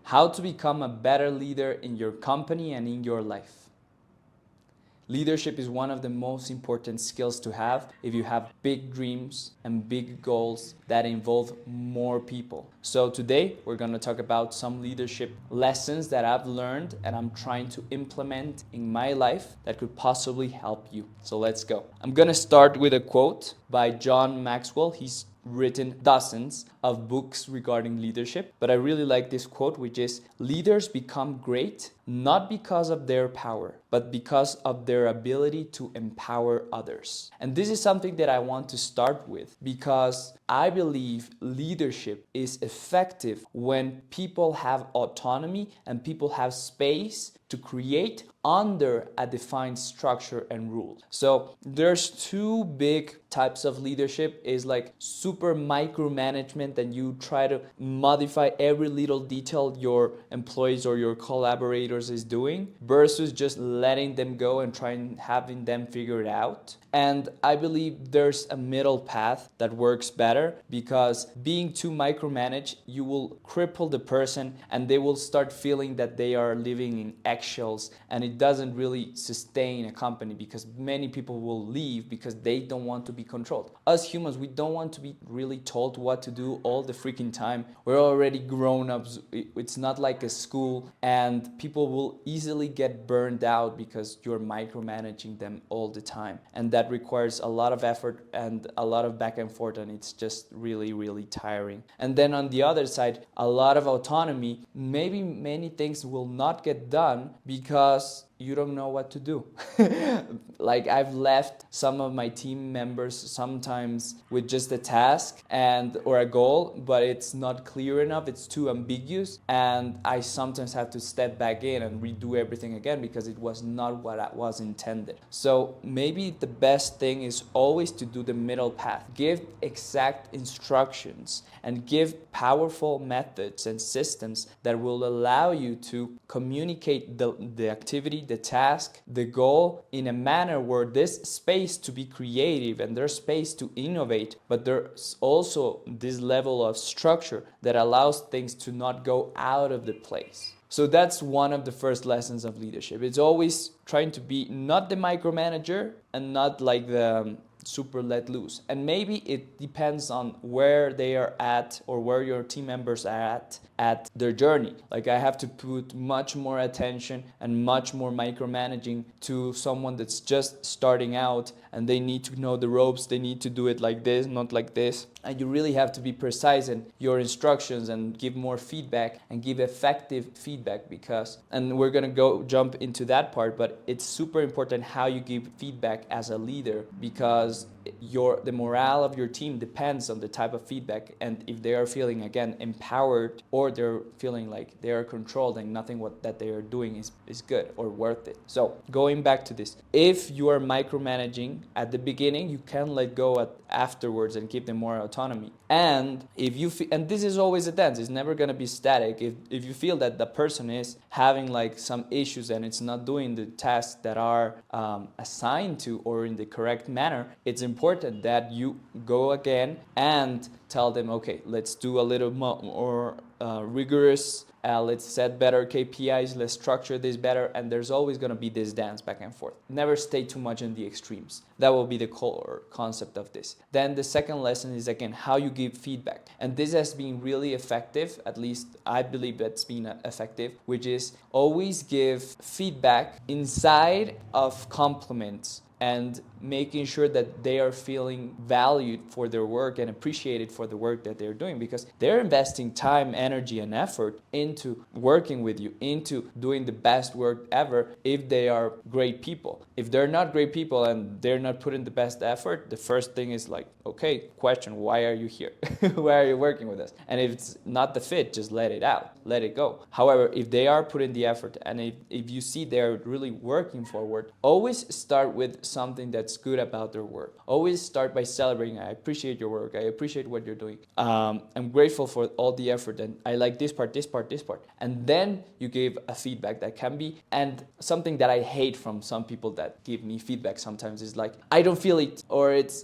How to become a better leader in your company and in your life. Leadership is one of the most important skills to have if you have big dreams and big goals that involve more people. So today we're going to talk about some leadership lessons that I've learned and I'm trying to implement in my life that could possibly help you. So let's go. I'm going to start with a quote by John Maxwell. He's written dozens of books regarding leadership, but I really like this quote, which is, leaders become great not because of their power, but because of their ability to empower others. And this is something that I want to start with because I believe leadership is effective when people have autonomy and people have space to create under a defined structure and rule. So there's two big types of leadership. Is like super micromanagement, and you try to modify every little detail your employees or your collaborators is doing, versus just letting them go and trying having them figure it out. And I believe there's a middle path that works better, because being too micromanaged, you will cripple the person and they will start feeling that they are living in eggshells, and it doesn't really sustain a company, because many people will leave because they don't want to be controlled. Us humans, we don't want to be really told what to do all the freaking time. We're already grown ups. It's not like a school, and people will easily get burned out because you're micromanaging them all the time. And that requires a lot of effort and a lot of back and forth, and it's just really, really tiring. And then on the other side, a lot of autonomy. Maybe many things will not get done because you don't know what to do. Like, I've left some of my team members sometimes with just a task and or a goal, but it's not clear enough, it's too ambiguous, and I sometimes have to step back in and redo everything again because it was not what was intended. So maybe the best thing is always to do the middle path. Give exact instructions and give powerful methods and systems that will allow you to communicate the activity, the task, the goal in a manner where there's space to be creative and there's space to innovate, but there's also this level of structure that allows things to not go out of the place. So that's one of the first lessons of leadership. It's always trying to be not the micromanager and not like the super let loose. And maybe it depends on where they are at or where your team members are at their journey. Like, I have to put much more attention and much more micromanaging to someone that's just starting out and they need to know the ropes, they need to do it like this, not like this. And you really have to be precise in your instructions and give more feedback and give effective feedback, because, and we're gonna jump into that part, but it's super important how you give feedback as a leader, because the morale of your team depends on the type of feedback, and if they are feeling, again, empowered, or they're feeling like they are controlled and nothing that they are doing is good or worth it. So going back to this, if you are micromanaging at the beginning, you can let go afterwards and give them more autonomy. And if you and this is always a dance, it's never going to be static. If you feel that the person is having like some issues and it's not doing the tasks that are assigned to or in the correct manner, it's important that you go again and tell them, okay, let's do a little more rigorous, let's set better KPIs, let's structure this better, and there's always going to be this dance back and forth. Never stay too much in the extremes. That will be the core concept of this. Then the second lesson is, again, how you give feedback. And this has been really effective, at least I believe that's been effective, which is always give feedback inside of compliments, and making sure that they are feeling valued for their work and appreciated for the work that they're doing, because they're investing time, energy, and effort into working with you, into doing the best work ever, if they are great people. If they're not great people and they're not putting the best effort, the first thing is like, okay, question, why are you here? Why are you working with us? And if it's not the fit, just let it out, let it go. However, if they are putting the effort, and if you see they're really working forward, always start with something that's good about their work. Always start by celebrating. I appreciate your work. I appreciate what you're doing. I'm grateful for all the effort, and I like this part, this part, this part. And then you give a feedback that can be, and something that I hate from some people that give me feedback sometimes is like, I don't feel it, or it's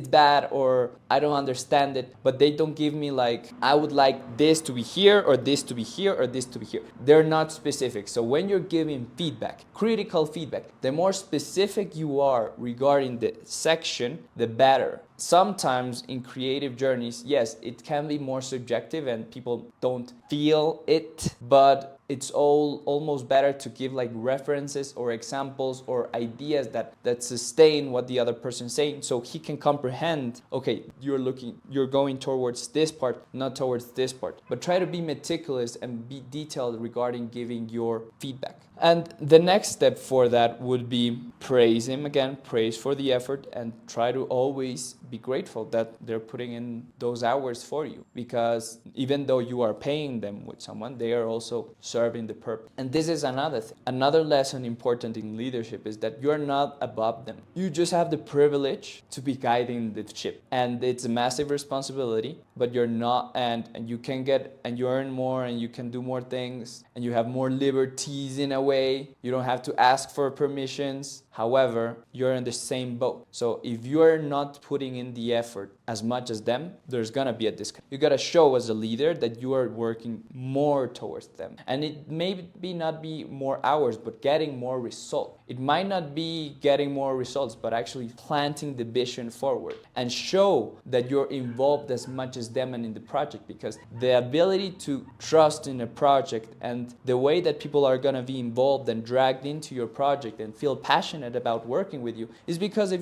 bad, or I don't understand it, but they don't give me like, I would like this to be here, or this to be here, or this to be here. They're not specific. So when you're giving feedback, critical feedback, the more specific you are regarding the section, the better. Sometimes in creative journeys, yes, it can be more subjective and people don't feel it, but it's almost better to give like references or examples or ideas that sustain what the other person is saying, so he can comprehend, okay, you're going towards this part, not towards this part. But try to be meticulous and be detailed regarding giving your feedback. And the next step for that would be praise him again, praise for the effort, and try to always be grateful that they're putting in those hours for you, because even though you are paying them with someone, they are also serving the purpose. And this is another thing. Another lesson important in leadership is that you're not above them. You just have the privilege to be guiding the ship, and it's a massive responsibility, but you're not, and you can get, and you earn more, and you can do more things, and you have more liberties in a way. You don't have to ask for permissions. However, you're in the same boat. So if you're not putting in the effort as much as them, there's gonna be a disconnect. You gotta show as a leader that you are working more towards them. And it may not be more hours, but getting more results. It might not be getting more results, but actually planting the vision forward and show that you're involved as much as them and in the project, because the ability to trust in a project and the way that people are gonna be involved and dragged into your project and feel passionate about working with you is because if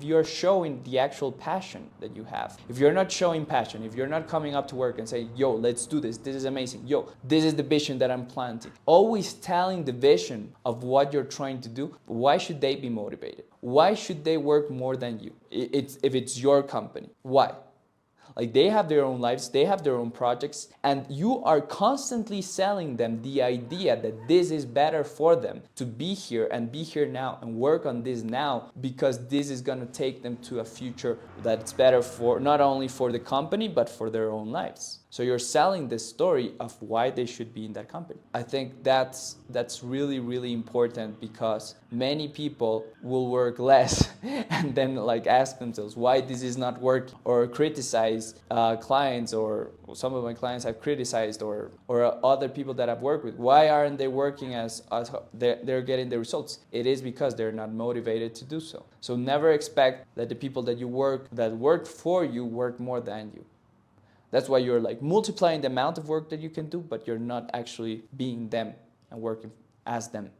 you're showing the actual passion that you have. If you're not showing passion, if you're not coming up to work and saying, yo, let's do this, this is amazing, yo, this is the vision that I'm planting, always telling the vision of what you're trying to do, why should they be motivated? Why should they work more than you? If it's your company, why? Like, they have their own lives, they have their own projects, and you are constantly selling them the idea that this is better for them to be here and be here now and work on this now, because this is going to take them to a future that's better for not only for the company but for their own lives. So you're selling the story of why they should be in that company. I think that's really, really important, because many people will work less and then like ask themselves why this is not working, or criticize clients, or some of my clients have criticized, or other people that I've worked with. Why aren't they working as they're getting the results? It is because they're not motivated to do so. So never expect that the people that work for you work more than you. That's why you're like multiplying the amount of work that you can do, but you're not actually being them and working as them.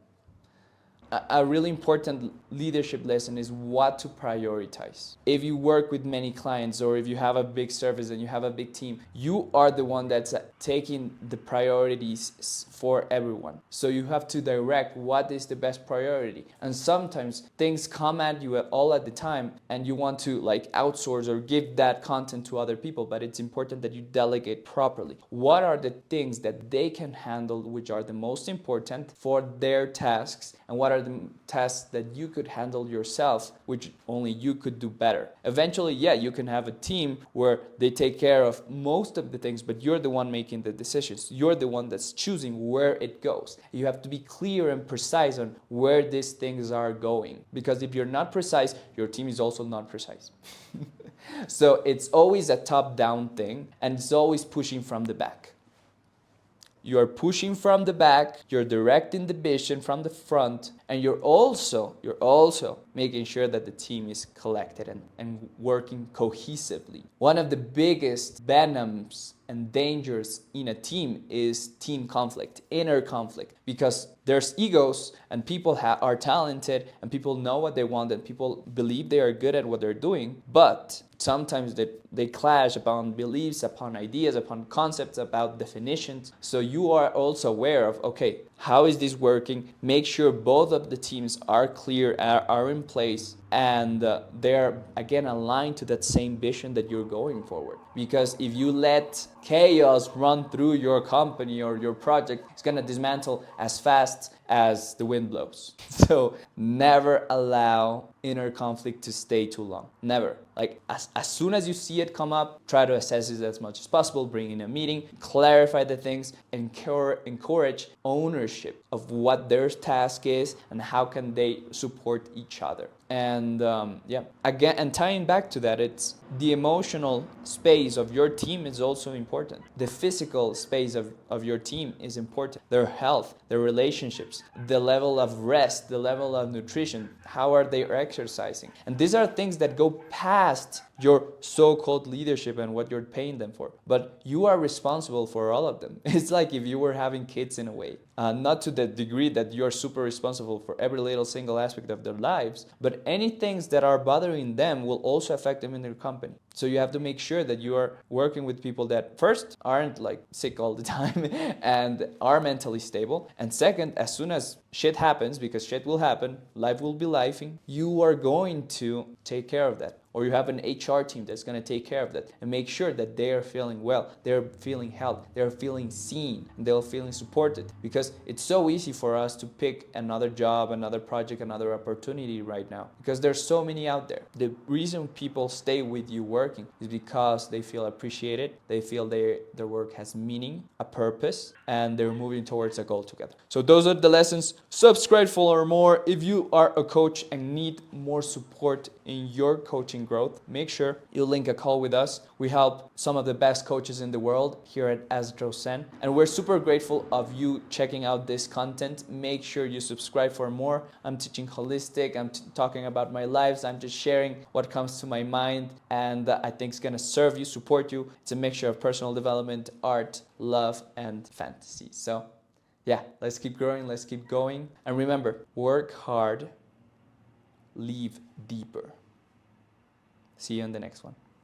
A really important leadership lesson is what to prioritize. If you work with many clients, or if you have a big service and you have a big team, you are the one that's taking the priorities for everyone. So you have to direct what is the best priority. And sometimes things come at you all at the time, and you want to like outsource or give that content to other people, but it's important that you delegate properly. What are the things that they can handle, which are the most important for their tasks, and what are the tasks that you could handle yourself, which only you could do better. Eventually, yeah, you can have a team where they take care of most of the things, but you're the one making the decisions. You're the one that's choosing where it goes. You have to be clear and precise on where these things are going, because if you're not precise, your team is also not precise. So it's always a top-down thing, and it's always pushing from the back. You're pushing from the back, you're directing the vision from the front, and you're also making sure that the team is collected and working cohesively. One of the biggest venoms and dangers in a team is team conflict, inner conflict, because there's egos, and people are talented, and people know what they want, and people believe they are good at what they're doing, but sometimes they clash upon beliefs, upon ideas, upon concepts, about definitions. So you are also aware of, okay, how is this working? Make sure both of the teams are clear, are in place, and they're again aligned to that same vision that you're going forward. Because if you let chaos run through your company or your project, it's going to dismantle as fast as the wind blows. So never allow inner conflict to stay too long. Never. Like as soon as you see it come up, try to assess it as much as possible, bring in a meeting, clarify the things, encourage ownership of what their task is and how can they support each other. And again, and tying back to that, it's the emotional space of your team is also important. The physical space of your team is important. Their health, their relationships, the level of rest, the level of nutrition, how are they exercising? And these are things that go past your so-called leadership and what you're paying them for. But you are responsible for all of them. It's like if you were having kids in a way. Not to the degree that you're super responsible for every little single aspect of their lives, but any things that are bothering them will also affect them in their company. So you have to make sure that you are working with people that first aren't like sick all the time and are mentally stable. And second, as soon as shit happens, because shit will happen, life will be lifing, you are going to take care of that. Or you have an HR team that's going to take care of that and make sure that they are feeling well, they're feeling healthy, they're feeling seen, and they're feeling supported. Because it's so easy for us to pick another job, another project, another opportunity right now. Because there's so many out there. The reason people stay with you working is because they feel appreciated, they feel their work has meaning, a purpose, and they're moving towards a goal together. So those are the lessons. Subscribe for more. If you are a coach and need more support in your coaching growth, make sure you link a call with us. We help some of the best coaches in the world here at Asdrosen, and we're super grateful of you checking out this content. Make sure you subscribe for more. I'm teaching holistic, I'm talking about my lives, I'm just sharing what comes to my mind, and I think it's gonna serve you, support you. It's a mixture of personal development, art, love, and fantasy. So yeah, let's keep growing, let's keep going, and remember, work hard, live deeper. See you in the next one.